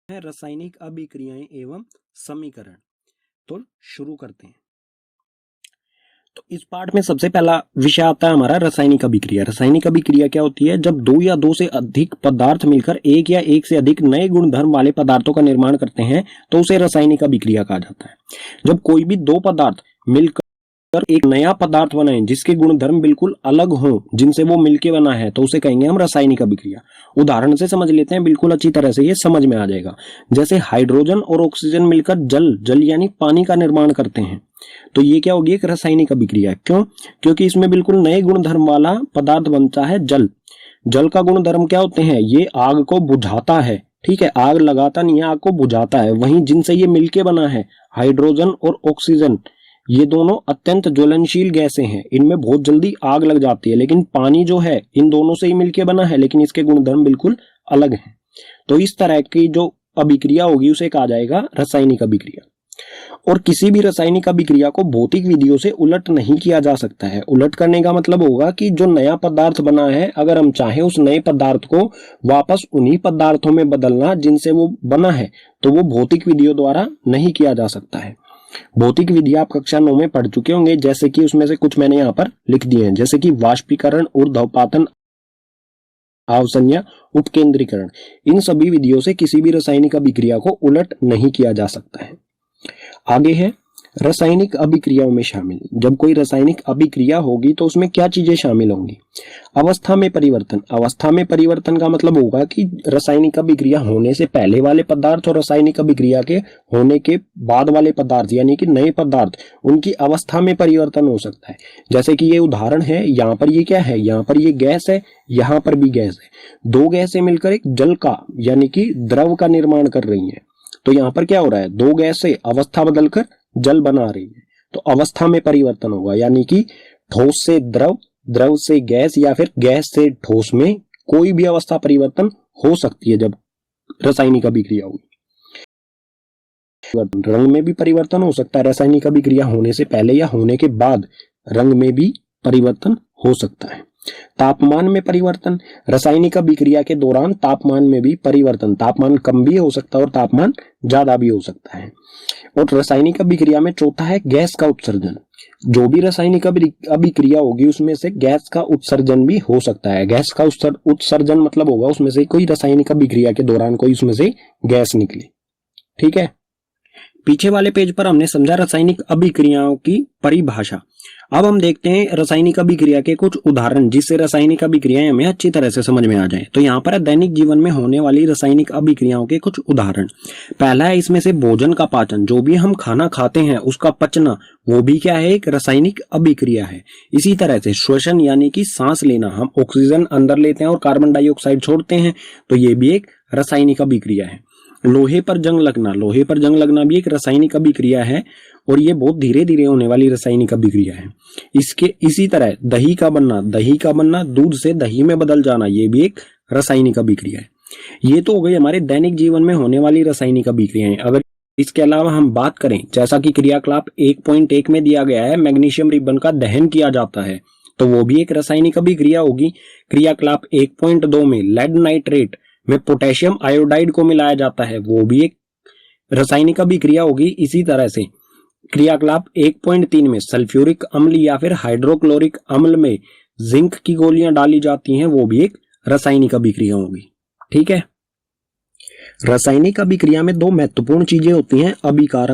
है रासायनिक अभिक्रियाएं एवं समीकरण। तो शुरू करते हैं। तो इस पार्ट में सबसे पहला विषय आता है हमारा रासायनिक अभिक्रिया। रासायनिक अभिक्रिया क्या होती है? जब दो या दो से अधिक पदार्थ मिलकर एक या एक से अधिक नए गुणधर्म वाले पदार्थों का निर्माण करते हैं तो उसे रासायनिक अभिक्रिया कहा जाता है। जब कोई भी दो पदार्थ मिलकर एक नया पदार्थ बनाएं जिसके गुणधर्म बिल्कुल अलग हों, जिनसे वो मिलके बना है, तो उसे कहेंगे हम रासायनिक अभिक्रिया। उदाहरण से समझ लेते हैं, बिल्कुल अच्छी तरह से ये समझ में आ जाएगा। जैसे हाइड्रोजन और ऑक्सीजन मिलकर जल यानी पानी का निर्माण करते हैं, तो ये क्या होगी? एक रासायनिक अभिक्रिया। क्यों? क्योंकि इसमें बिल्कुल नए गुणधर्म वाला पदार्थ बनता है जल। जल का गुणधर्म क्या होते हैं? ये आग को बुझाता है। ठीक है, आग लगाता नहीं है, आग को बुझाता है। वहीं जिनसे ये मिलके बना है, हाइड्रोजन और ऑक्सीजन, ये दोनों अत्यंत ज्वलनशील गैसें हैं, इनमें बहुत जल्दी आग लग जाती है। लेकिन पानी जो है इन दोनों से ही मिलके बना है, लेकिन इसके गुणधर्म बिल्कुल अलग हैं। तो इस तरह की जो अभिक्रिया होगी उसे कहा जाएगा रासायनिक अभिक्रिया। और किसी भी रासायनिक अभिक्रिया को भौतिक विधियों से उलट नहीं किया जा सकता है। उलट करने का मतलब होगा कि जो नया पदार्थ बना है, अगर हम चाहें उस नए पदार्थ को वापस उन्हीं पदार्थों में बदलना जिनसे वो बना है, तो वो भौतिक विधियों द्वारा नहीं किया जा सकता है। भौतिक विधि आप कक्षा 9 में पढ़ चुके होंगे, जैसे कि उसमें से कुछ मैंने यहाँ पर लिख दिए हैं, जैसे कि वाष्पीकरण, ऊर्ध्वपातन, आवसंज्ञा, उपकेंद्रीकरण। इन सभी विधियों से किसी भी रासायनिक अभिक्रिया को उलट नहीं किया जा सकता है। आगे है रासायनिक अभिक्रियाओं में शामिल। जब कोई रासायनिक अभिक्रिया होगी तो उसमें क्या चीजें शामिल होंगी? अवस्था में परिवर्तन। अवस्था में परिवर्तन का मतलब होगा कि रासायनिक अभिक्रिया होने से पहले वाले पदार्थ और रासायनिक अभिक्रिया के होने के बाद वाले पदार्थ यानी कि नए पदार्थ, उनकी अवस्था में परिवर्तन हो सकता है। जैसे कि ये उदाहरण है, यहाँ पर ये क्या है? यहाँ पर ये गैस है, यहाँ पर भी गैस है। दो गैसें मिलकर एक जल का यानी कि द्रव का निर्माण कर रही है। तो यहाँ पर क्या हो रहा है? दो गैस से अवस्था बदलकर जल बना रही है, तो अवस्था में परिवर्तन होगा। यानी कि ठोस से द्रव, द्रव से गैस या फिर गैस से ठोस में कोई भी अवस्था परिवर्तन हो सकती है जब रासायनिक अभिक्रिया होगी। रंग में भी परिवर्तन हो सकता है। रासायनिक अभिक्रिया होने से पहले या होने के बाद रंग में भी परिवर्तन हो सकता है। तापमान में परिवर्तन। रासायनिक अभिक्रिया के दौरान तापमान में भी परिवर्तन, तापमान कम भी हो सकता है और तापमान ज्यादा भी हो सकता है। और रासायनिक अभिक्रिया में चौथा है गैस का उत्सर्जन। जो भी रासायनिक अभिक्रिया होगी उसमें से गैस का उत्सर्जन भी हो सकता है। गैस का उत्सर्जन मतलब होगा उसमें से कोई रासायनिक अभिक्रिया के दौरान कोई उसमें से गैस निकले। ठीक है, पीछे वाले पेज पर हमने समझा रासायनिक अभिक्रियाओं की परिभाषा। अब हम देखते हैं रासायनिक अभिक्रिया के कुछ उदाहरण, जिससे रासायनिक अभिक्रियाएं हमें अच्छी तरह से समझ में आ जाए। तो यहाँ पर है दैनिक जीवन में होने वाली रासायनिक अभिक्रियाओं के कुछ उदाहरण। पहला है इसमें से भोजन का पाचन। जो भी हम खाना खाते हैं उसका पचना, वो भी क्या है? एक रासायनिक अभिक्रिया है। इसी तरह से श्वसन यानी कि सांस लेना, हम ऑक्सीजन अंदर लेते हैं और कार्बन डाइऑक्साइड छोड़ते हैं, तो ये भी एक रासायनिक अभिक्रिया है। लोहे पर जंग लगना, लोहे पर जंग लगना भी एक रासायनिक अभिक्रिया है और ये बहुत धीरे धीरे होने वाली रासायनिक अभिक्रिया है। इसी तरह दही का बनना, दूध से दही में बदल जाना, ये भी एक रासायनिक अभिक्रिया है। ये तो हो गई हमारे दैनिक जीवन में होने वाली रासायनिक अभिक्रियाएं। अगर इसके अलावा हम बात करें, जैसा कि क्रियाकलाप 1.1 में दिया गया है, मैग्नीशियम रिबन का दहन किया जाता है, तो वो भी एक रासायनिक अभिक्रिया होगी। क्रियाकलाप 1.2 में लेड नाइट्रेट में पोटेशियम आयोडाइड को मिलाया जाता है, वो भी एक रासायनिक अभिक्रिया होगी। इसी तरह से क्रियाकलाप 1.3 में सल्फ्यूरिक अम्ल या फिर हाइड्रोक्लोरिक अम्ल में जिंक की गोलियां डाली जाती हैं, वो भी एक रासायनिक अभिक्रिया होगी। ठीक है, रासायनिक अभिक्रिया में दो महत्वपूर्ण चीजें होती हैं, अभिकारक